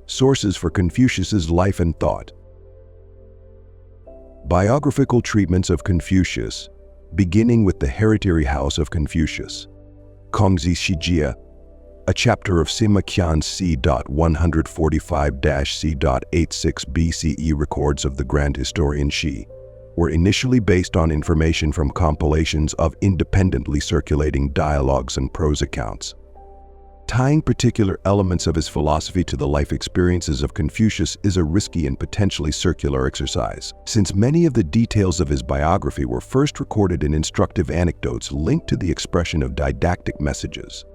Sources for Confucius's life and thought. Biographical treatments of Confucius, beginning with the Hereditary House of Confucius. Kongzi Shijia, a chapter of Sima Qian c.145-c.86 BCE records of the grand historian Shiji, were initially based on information from compilations of independently circulating dialogues and prose accounts. Tying particular elements of his philosophy to the life experiences of Confucius is a risky and potentially circular exercise, since many of the details of his biography were first recorded in instructive anecdotes linked to the expression of didactic messages.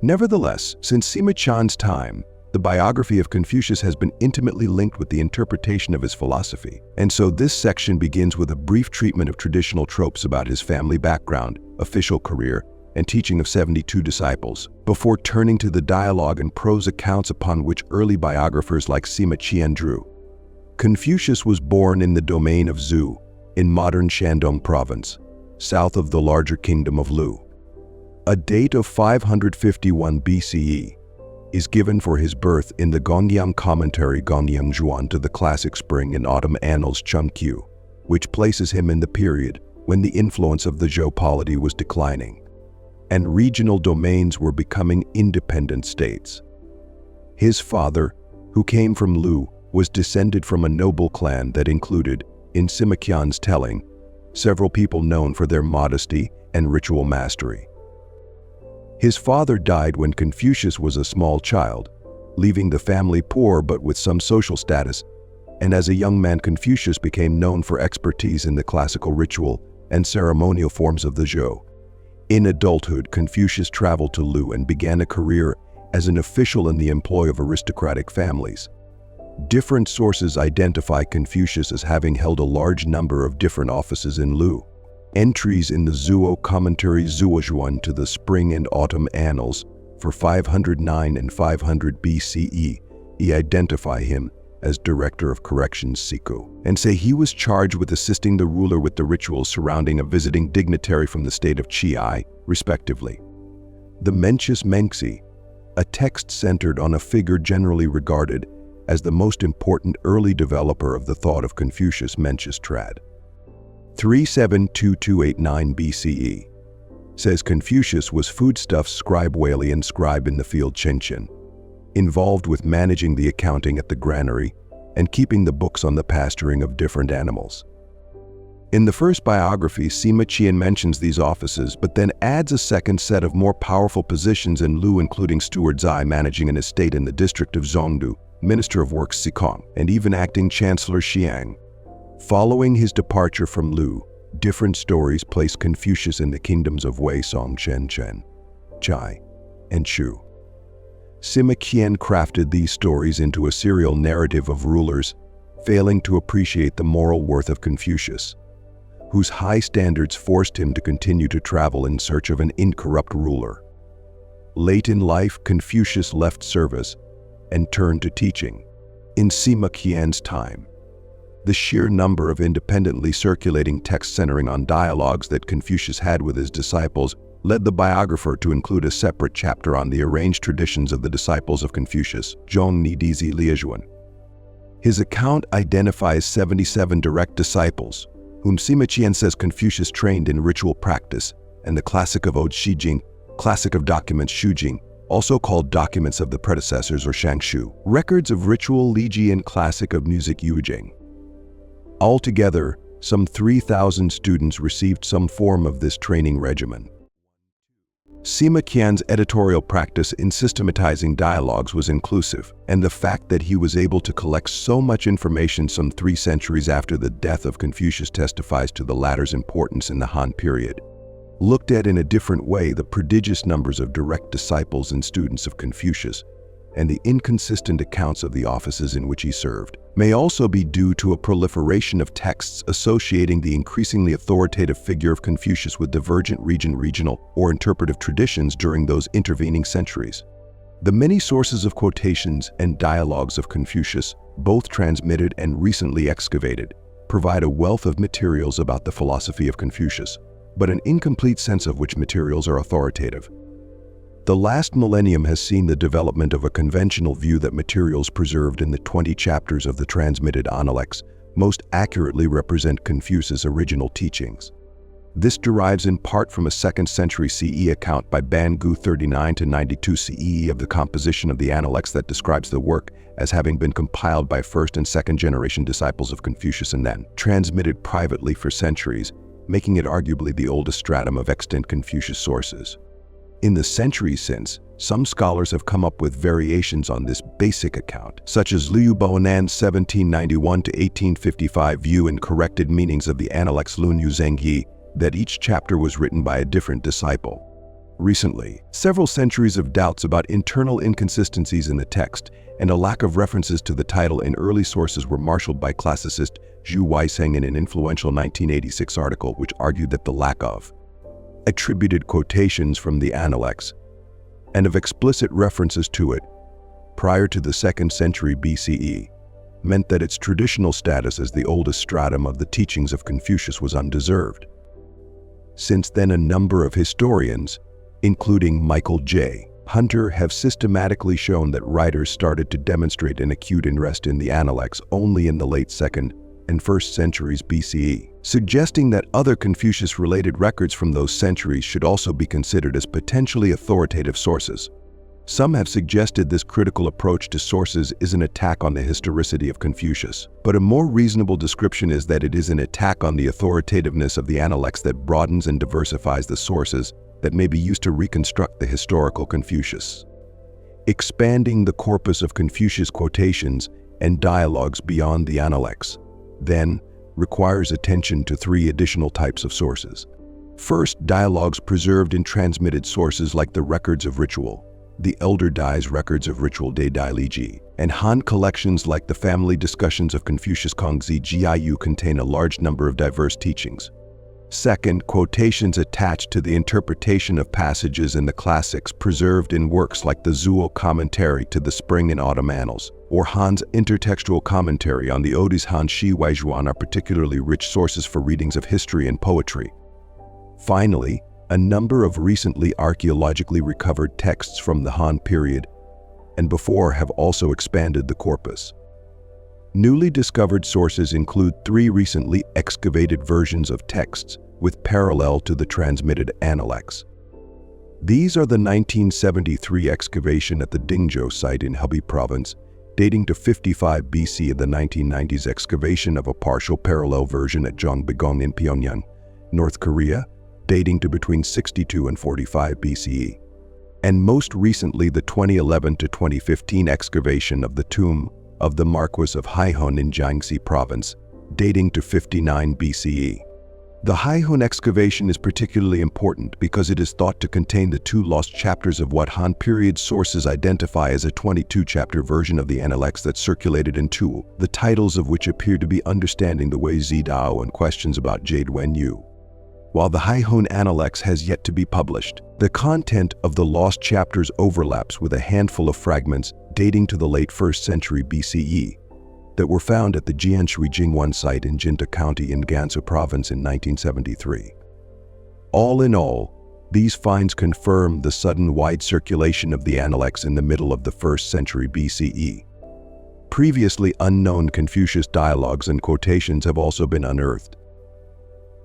Nevertheless, since Sima Qian's time, the biography of Confucius has been intimately linked with the interpretation of his philosophy, and so this section begins with a brief treatment of traditional tropes about his family background, official career, and teaching of 72 disciples, before turning to the dialogue and prose accounts upon which early biographers like Sima Qian drew. Confucius was born in the domain of Zhou, in modern Shandong province, south of the larger kingdom of Lu. A date of 551 BCE is given for his birth in the Gongyang commentary Gongyang Zhuan to the classic spring and autumn annals Chunqiu, which places him in the period when the influence of the Zhou polity was declining, and regional domains were becoming independent states. His father, who came from Lu, was descended from a noble clan that included, in Sima Qian's telling, several people known for their modesty and ritual mastery. His father died when Confucius was a small child, leaving the family poor but with some social status, and as a young man Confucius became known for expertise in the classical ritual and ceremonial forms of the Zhou. In adulthood, Confucius traveled to Lu and began a career as an official in the employ of aristocratic families. Different sources identify Confucius as having held a large number of different offices in Lu. Entries in the Zhuo commentary Zhuozhuan to the Spring and Autumn Annals for 509 and 500 BCE identify him as Director of Corrections Siku, and say he was charged with assisting the ruler with the rituals surrounding a visiting dignitary from the state of Qi, respectively. The Mencius Menxi, a text centered on a figure generally regarded as the most important early developer of the thought of Confucius, Mencius Trad. 372289 BCE, says Confucius was foodstuffs scribe Walian scribe in the field Chenchen, involved with managing the accounting at the granary and keeping the books on the pasturing of different animals. In the first biography, Sima Qian mentions these offices, but then adds a second set of more powerful positions in Lu, including Steward Zai managing an estate in the district of Zhongdu, Minister of Works Sikong, and even acting Chancellor Xiang. Following his departure from Lu, different stories place Confucius in the kingdoms of Wei, Song, Shenzhen, Chai, and Shu. Sima Qian crafted these stories into a serial narrative of rulers, failing to appreciate the moral worth of Confucius, whose high standards forced him to continue to travel in search of an incorrupt ruler. Late in life, Confucius left service and turned to teaching. In Sima Qian's time, the sheer number of independently circulating texts centering on dialogues that Confucius had with his disciples led the biographer to include a separate chapter on the arranged traditions of the disciples of Confucius, Zhong Ni Dizi Liezhuan. His account identifies 77 direct disciples, whom Sima Qian says Confucius trained in ritual practice, and the classic of odes Shijing, classic of documents Shujing, also called documents of the predecessors or Shangshu, records of ritual Liji and classic of music Yujing. Altogether, some 3,000 students received some form of this training regimen. Sima Qian's editorial practice in systematizing dialogues was inclusive, and the fact that he was able to collect so much information some 3 centuries after the death of Confucius testifies to the latter's importance in the Han period. Looked at in a different way, the prodigious numbers of direct disciples and students of Confucius and the inconsistent accounts of the offices in which he served may also be due to a proliferation of texts associating the increasingly authoritative figure of Confucius with divergent regional or interpretive traditions during those intervening centuries. The many sources of quotations and dialogues of Confucius, both transmitted and recently excavated, provide a wealth of materials about the philosophy of Confucius, but an incomplete sense of which materials are authoritative. The last millennium has seen the development of a conventional view that materials preserved in the 20 chapters of the transmitted Analects most accurately represent Confucius' original teachings. This derives in part from a 2nd century CE account by Ban Gu 39-92 CE of the composition of the Analects that describes the work as having been compiled by 1st and 2nd generation disciples of Confucius and then transmitted privately for centuries, making it arguably the oldest stratum of extant Confucius sources. In the centuries since, some scholars have come up with variations on this basic account, such as Liu Boanan's 1791-1855 view and corrected meanings of the Analects Lun Yu Zhengyi, that each chapter was written by a different disciple. Recently, several centuries of doubts about internal inconsistencies in the text and a lack of references to the title in early sources were marshaled by classicist Zhu Weisheng in an influential 1986 article which argued that the lack of attributed quotations from the Analects and of explicit references to it prior to the 2nd century BCE meant that its traditional status as the oldest stratum of the teachings of Confucius was undeserved. Since then, a number of historians, including Michael J. Hunter, have systematically shown that writers started to demonstrate an acute interest in the Analects only in the late 2nd and 1st centuries BCE, suggesting that other Confucius-related records from those centuries should also be considered as potentially authoritative sources. Some have suggested this critical approach to sources is an attack on the historicity of Confucius, but a more reasonable description is that it is an attack on the authoritativeness of the Analects that broadens and diversifies the sources that may be used to reconstruct the historical Confucius. Expanding the corpus of Confucius quotations and dialogues beyond the Analects, then, requires attention to 3 additional types of sources. First, dialogues preserved in transmitted sources like the records of ritual, the Elder Dai's records of ritual De Dai Li Ji, and Han collections like the family discussions of Confucius Kongzi Jiu contain a large number of diverse teachings. Second, quotations attached to the interpretation of passages in the classics preserved in works like the Zuo commentary to the Spring and Autumn Annals, or Han's intertextual commentary on the Odes Han Shi Waizhuan are particularly rich sources for readings of history and poetry. Finally, a number of recently archaeologically recovered texts from the Han period and before have also expanded the corpus. Newly discovered sources include 3 recently excavated versions of texts with parallel to the transmitted Analects. These are the 1973 excavation at the Dingzhou site in Hebei Province, dating to 55 BC, and the 1990s excavation of a partial parallel version at Gyeongbogong in Pyongyang, North Korea, dating to between 62 and 45 BCE. And most recently, the 2011 to 2015 excavation of the tomb of the Marquis of Haihun in Jiangxi Province, dating to 59 BCE. The Haihun excavation is particularly important because it is thought to contain the 2 lost chapters of what Han period sources identify as a 22-chapter version of the Analects that circulated in Tu, the titles of which appear to be Understanding the Way Zidao and Questions about Jade Wenyu. While the Haihun Analects has yet to be published, the content of the lost chapters overlaps with a handful of fragments dating to the late 1st century BCE that were found at the Jianshui Jingwan site in Jinta County in Gansu Province in 1973. All in all, these finds confirm the sudden wide circulation of the Analects in the middle of the 1st century BCE. Previously unknown Confucius dialogues and quotations have also been unearthed.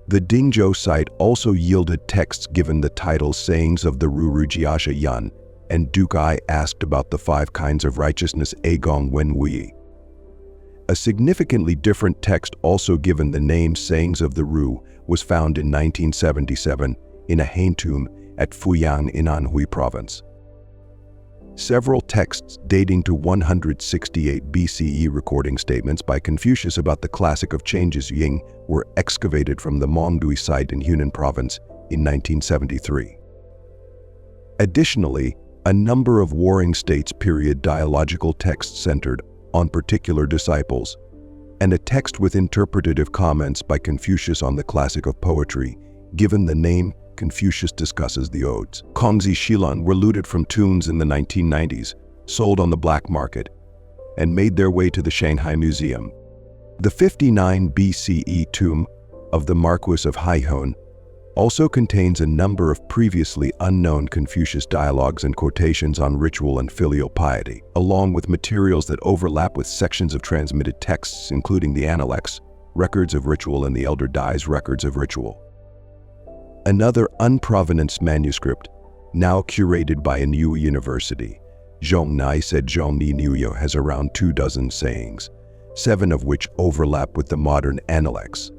The Dingzhou site also yielded texts given the titles Sayings of the Ruru Jiasha Yan and Duke I asked about the 5 kinds of righteousness Agong Wen Wei. A significantly different text also given the name Sayings of the Ru was found in 1977 in a Han tomb at Fuyang in Anhui Province. Several texts dating to 168 BCE recording statements by Confucius about the classic of changes Ying were excavated from the Mongdui site in Hunan Province in 1973. Additionally, a number of Warring States period dialogical texts centered on particular disciples, and a text with interpretative comments by Confucius on the classic of poetry, given the name Confucius discusses the Odes. Kongzi Shilan were looted from tombs in the 1990s, sold on the black market, and made their way to the Shanghai Museum. The 59 BCE tomb of the Marquis of Haihun also contains a number of previously unknown Confucius dialogues and quotations on ritual and filial piety, along with materials that overlap with sections of transmitted texts including the Analects, records of ritual, and the Elder Dai's records of ritual. Another unprovenanced manuscript, now curated by a new university, Zhongnai said Zhongni Nuyo, has around 24 sayings, 7 of which overlap with the modern Analects.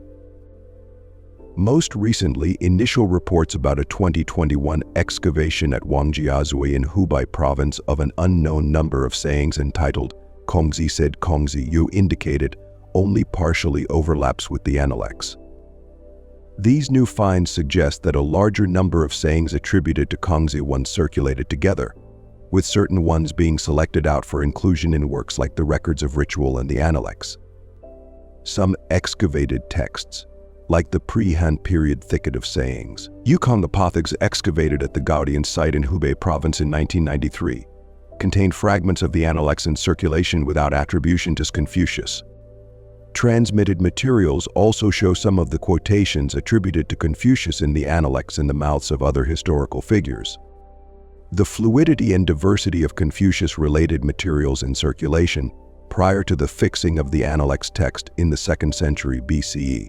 Most recently, initial reports about a 2021 excavation at Wangjiazui in Hubei province of an unknown number of sayings entitled Kongzi said Kongzi Yu indicated only partially overlaps with the Analects. These new finds suggest that a larger number of sayings attributed to Kongzi once circulated together, with certain ones being selected out for inclusion in works like the records of ritual and the Analects. Some excavated texts, like the pre-Han period thicket of sayings, Yukong Apothegms excavated at the Gaudian site in Hubei province in 1993, contained fragments of the Analects in circulation without attribution to Confucius. Transmitted materials also show some of the quotations attributed to Confucius in the Analects in the mouths of other historical figures. The fluidity and diversity of Confucius-related materials in circulation prior to the fixing of the Analects text in the 2nd century BCE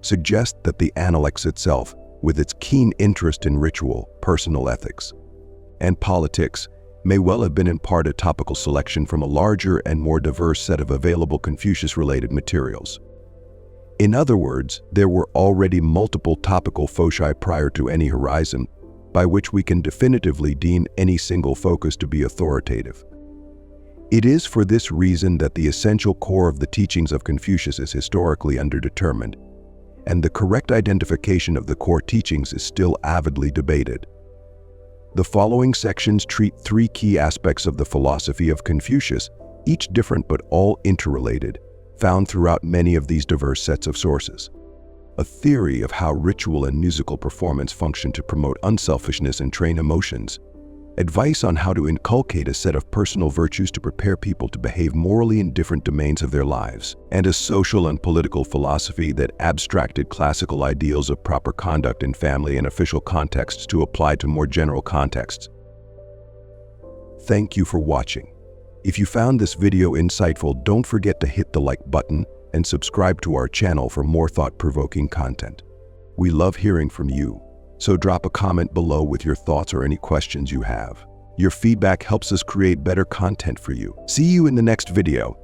suggest that the Analects itself, with its keen interest in ritual, personal ethics, and politics, may well have been in part a topical selection from a larger and more diverse set of available Confucius-related materials. In other words, there were already multiple topical foci prior to any horizon, by which we can definitively deem any single focus to be authoritative. It is for this reason that the essential core of the teachings of Confucius is historically underdetermined, and the correct identification of the core teachings is still avidly debated. The following sections treat 3 key aspects of the philosophy of Confucius, each different but all interrelated, found throughout many of these diverse sets of sources. A theory of how ritual and musical performance function to promote unselfishness and train emotions, advice on how to inculcate a set of personal virtues to prepare people to behave morally in different domains of their lives, and a social and political philosophy that abstracted classical ideals of proper conduct in family and official contexts to apply to more general contexts. Thank you for watching. If you found this video insightful, don't forget to hit the like button and subscribe to our channel for more thought-provoking content. We love hearing from you, so drop a comment below with your thoughts or any questions you have. Your feedback helps us create better content for you. See you in the next video.